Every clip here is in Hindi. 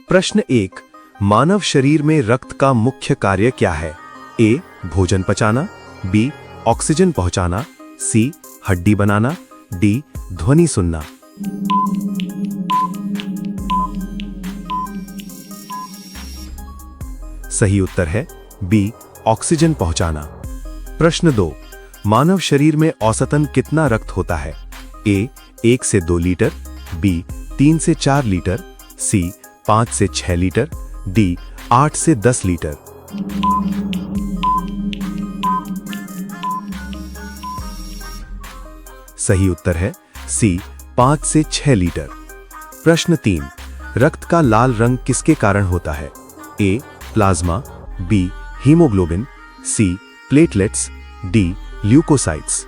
प्रश्न 1। मानव शरीर में रक्त का मुख्य कार्य क्या है? ए, भोजन पचाना, बी, ऑक्सीजन पहुंचाना, सी, हड्डी बनाना, डी, ध्वनि सुनना। सही उत्तर है बी, ऑक्सीजन पहुंचाना। प्रश्न 2। मानव शरीर में औसतन कितना रक्त होता है? ए, 1 से 2 लीटर, बी, 3 से 4 लीटर, सी, 5 से 6 लीटर, डी, 8 से 10 लीटर। सही उत्तर है सी, 5 से 6 लीटर। प्रश्न 3। रक्त का लाल रंग किसके कारण होता है? ए, प्लाज्मा, बी, हीमोग्लोबिन, सी, प्लेटलेट्स, डी, ल्यूकोसाइट्स।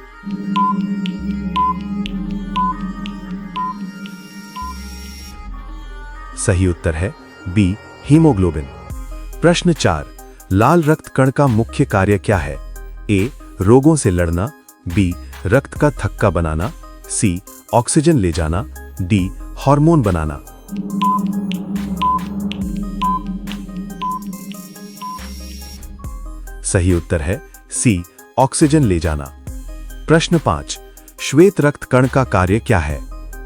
सही उत्तर है बी, हीमोग्लोबिन। प्रश्न 4। लाल रक्त कण का मुख्य कार्य क्या है? ए, रोगों से लड़ना, बी, रक्त का थक्का बनाना, सी, ऑक्सीजन ले जाना, डी, हार्मोन बनाना। सही उत्तर है सी, ऑक्सीजन ले जाना। प्रश्न 5। श्वेत रक्त कण का कार्य क्या है?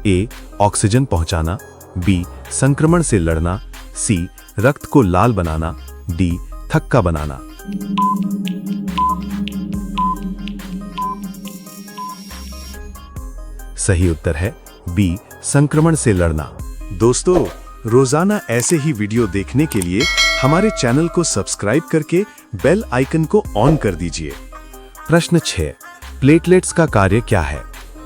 ए, ऑक्सीजन पहुंचाना, बी, संक्रमण से लड़ना, सी, रक्त को लाल बनाना, डी, थक्का बनाना। सही उत्तर है बी, संक्रमण से लड़ना। दोस्तों, रोजाना ऐसे ही वीडियो देखने के लिए हमारे चैनल को सब्सक्राइब करके बेल आइकन को ऑन कर दीजिए। प्रश्न 6। प्लेटलेट्स का कार्य क्या है?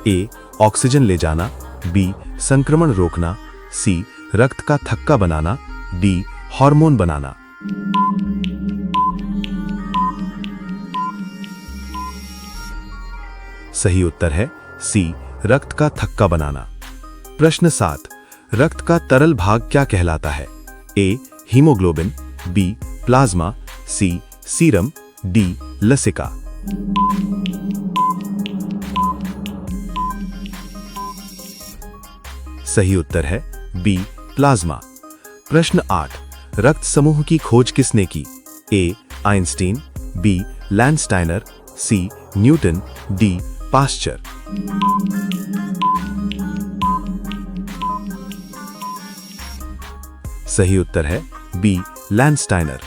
ए, ऑक्सीजन ले जाना, बी, संक्रमण रोकना, सी, रक्त का थक्का बनाना, डी, हार्मोन बनाना। सही उत्तर है सी, रक्त का थक्का बनाना। प्रश्न 7। रक्त का तरल भाग क्या कहलाता है? ए, हीमोग्लोबिन, बी, प्लाज्मा, सी, सीरम, डी, लसिका। सही उत्तर है बी, प्लाज्मा। प्रश्न 8। रक्त समूह की खोज किसने की? ए, आइंस्टीन, बी, लैंडस्टाइनर, सी, न्यूटन, डी, पास्चर। सही उत्तर है बी, लैंडस्टाइनर।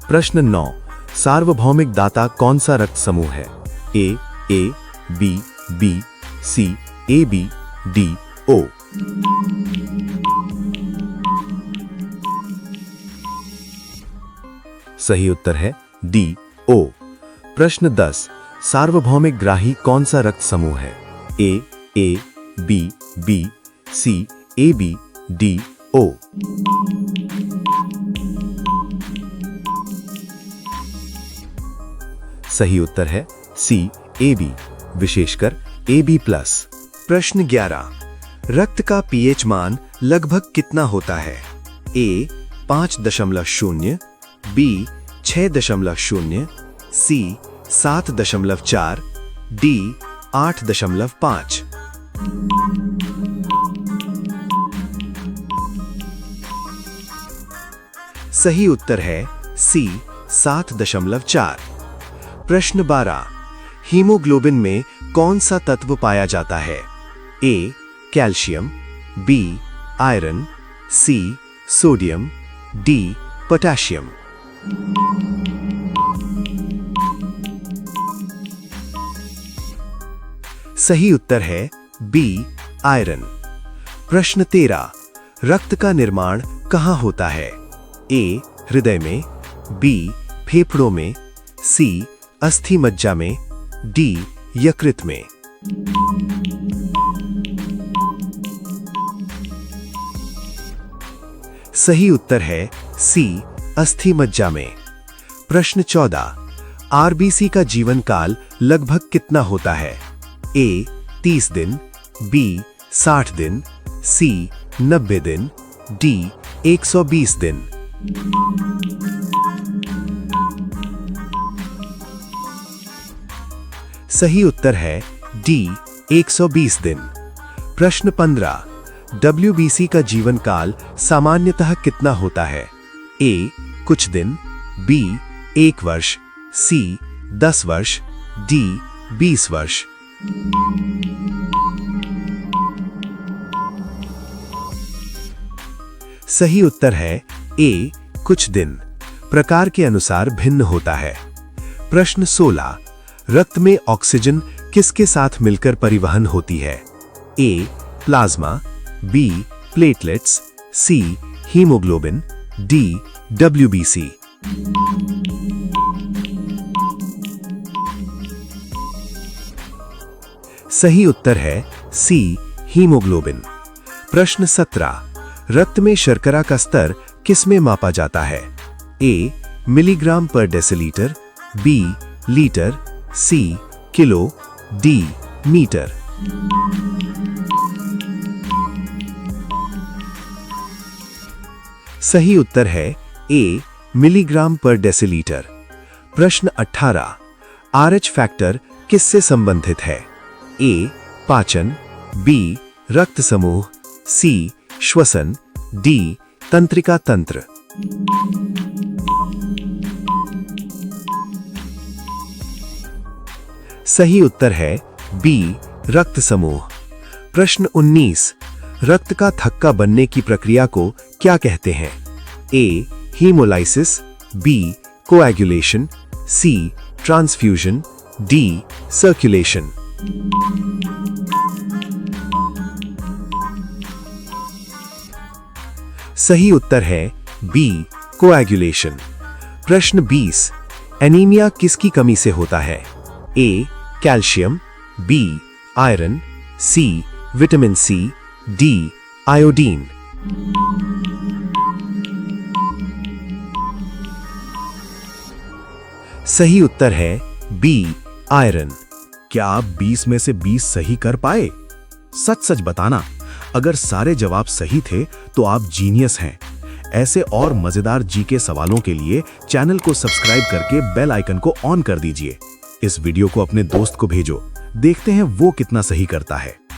प्रश्न 9। सार्वभौमिक दाता कौन सा रक्त समूह है? ए, बी, बी, सी, ए, बी, डी, ओ। सही उत्तर है डी, ओ। प्रश्न 10। सार्वभौमिक ग्राही कौन सा रक्त समूह है? ए, बी, बी, सी, ए, बी, डी, ओ। सही उत्तर है सी, ए, बी, विशेषकर ए, बी प्लस। प्रश्न 11। रक्त का पीएच मान लगभग कितना होता है? ए, 5.0, बी, 6.0, सी, 7.4, डी, 8.5। सही उत्तर है सी, 7.4। प्रश्न 12। हीमोग्लोबिन में कौन सा तत्व पाया जाता है? ए, कैल्शियम, बी, आयरन, सी, सोडियम, डी, पोटेशियम। सही उत्तर है बी, आयरन। प्रश्न 13। रक्त का निर्माण कहाँ होता है? ए, हृदय में, बी, फेफड़ों में, सी, अस्थि मज्जा में, डी, यकृत में। सही उत्तर है सी, अस्थि मज्जा में। प्रश्न 14। आरबीसी का जीवन काल लगभग कितना होता है? ए, 30 दिन, बी, 60 दिन, सी, 90 दिन, डी, 120 दिन। सही उत्तर है डी, 120 दिन। प्रश्न 15। WBC का जीवन काल सामान्यतः कितना होता है? A. कुछ दिन, B. 1 वर्ष, C. 10 वर्ष, D. 20 वर्ष। सही उत्तर है A. कुछ दिन। प्रकार के अनुसार भिन्न होता है। प्रश्न 16। रक्त में ऑक्सीजन किसके साथ मिलकर परिवहन होती है? A. Plasma, B. Platelets, C. Haemoglobin, D. WBC। सही उत्तर है C. हीमोग्लोबिन। प्रश्न 17। रक्त में शर्करा का स्तर किसमें मापा जाता है? A. Milligram per decilitre, B. Litre, C. Kilo, D. Metre. सही उत्तर है A. Milligram per डेसिलीटर। प्रश्न 18। RH फैक्टर किससे संबंधित है? A. पाचन, B. रक्त समूह, C. श्वसन, D. तंत्रिका तंत्र। सही उत्तर है B. रक्त समूह। प्रश्न 19। रक्त का थक्का बनने की प्रक्रिया को क्या कहते हैं? A. Haemolysis, B. Coagulation, C. Transfusion, D. Circulation. सही उत्तर है B. कोएगुलेशन। प्रश्न 20। एनीमिया किसकी कमी से होता है? A. Calcium, B. Iron, C. Vitamin C, D. Iodine. सही उत्तर है B. आयरन। क्या आप 20 में से 20 सही कर पाए? सच सच बताना। अगर सारे जवाब सही थे तो आप जीनियस हैं। ऐसे और मजेदार जीके सवालों के लिए चैनल को सब्सक्राइब करके बेल आइकन को ऑन कर दीजिए। इस वीडियो को अपने दोस्त को भेजो, देखते हैं वो कितना सही करता है।